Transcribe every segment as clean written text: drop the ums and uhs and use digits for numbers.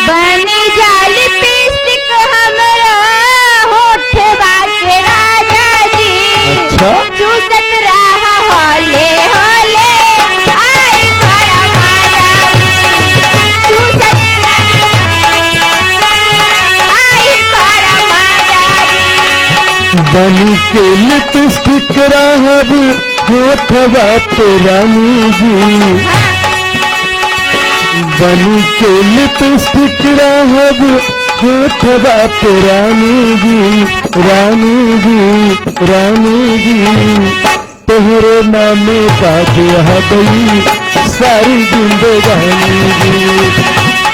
बनी जाली पिस्टिक हमरा होठवा के राजा जी। अच्छा चूसत रहा होले होले आई बड़ा मजा जी। चूसत आई बड़ा मजा जी। बनी के लिपस्टिक रहब होठवा पे रानी जी। बनी के लिपस्टिक रहब होठवा पे रानी जी, रानी जी, रानी जी। तोहरे नामे बाजे हबई सारी जिंदगानी जी।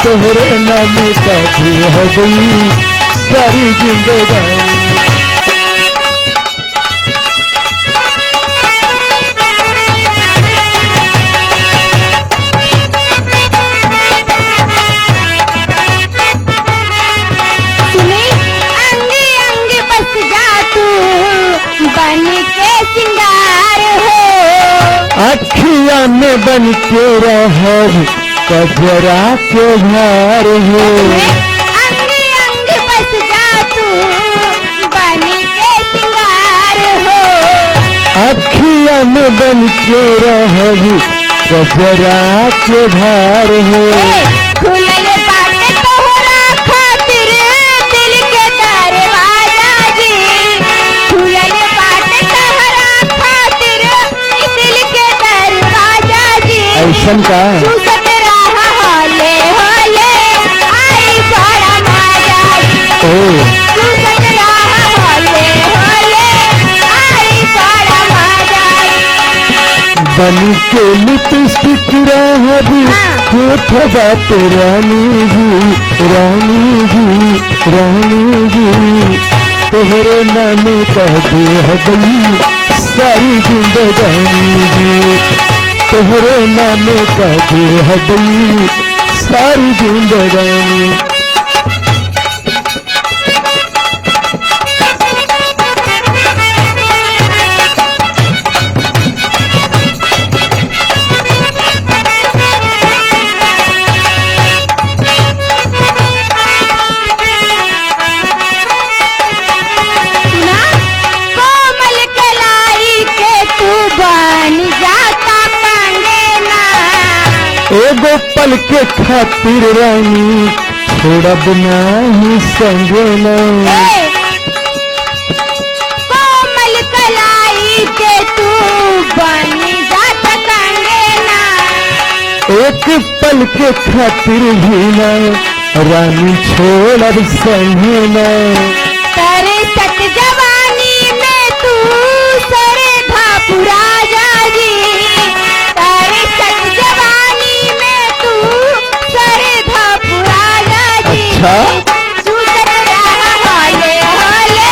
तोहरे नामे बाजे हबई सारी जिंदगानी। बन के सिंगार हो अखिया में बन के रहब कजरा के भार हो। अंग अंग बस जा तू बन के सिंगार हो। अखिया में बन के रहब कजरा के भार हो। खुलल बाटे तोहरा खातिर दिल के दरवाजा जी। खुलल बाटे तोहरा खातिर दिल के दरवाजा जी। ऐसन का चूसत रहा होले होले आई बड़ा मजा जी। ओ चूसत रहा होले होले आई बड़ा मजा जी। बन के लिपस्टिक रहब होठवा पे रानी जी, रानी जी, रानी जी। तोहरे नामे बाजे हबई सारी जिंदगानी जी। तोहरे नामे बाजे हबई सारी जिंदगानी। कोमल कलाई के तू बन जाता कंगना। एगो पल के खातिर रानी छोड़ब नाही संगना। कोमल कलाई के तू बन जाता कंगना। एक पल के खातिर भी ना रानी छोड़ब संगना। तेरे सत जवानी में तू सरे भापुरा जी। तेरे सत जवानी में तू सरे भापुरा जी। अच्छा चूसत रहा होले होले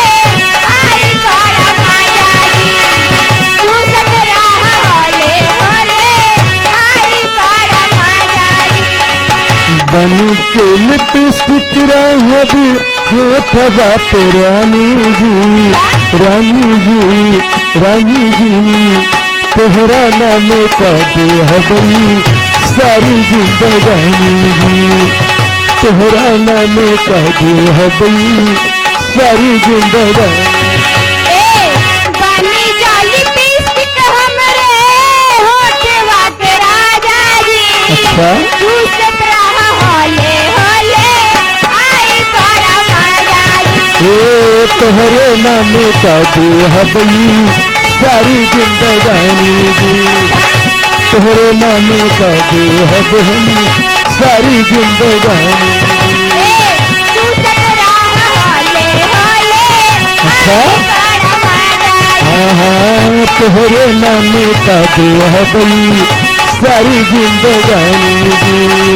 आई बड़ा मजा जी। चूसत रहा होले होले आई बड़ा मजा जी। बन के लिपस्टिक रहब होठवा पे रानी जी, रानी जी, रानी जी। तोहरा नामे बाजे हबई सारी जिंदगानी जी। तोहरा नामे बाजे हबई सारी जिंदगानी। बनी जाली पिस्टिक हमरे होठवा के राजा जी। अच्छा चूसत रहा होले होले आई बड़ा मजा जी। ए तोहरे नामे बाजे हबई सारी जिंदगानी जी। तोहरे नामे बाजे हबई सारी जिंदगानी। चूसत रहा होले होले अच्छा आई बड़ा मजा जी। हाँ तोहरे नामे बाजे हबई सारी जिंदगानी जी।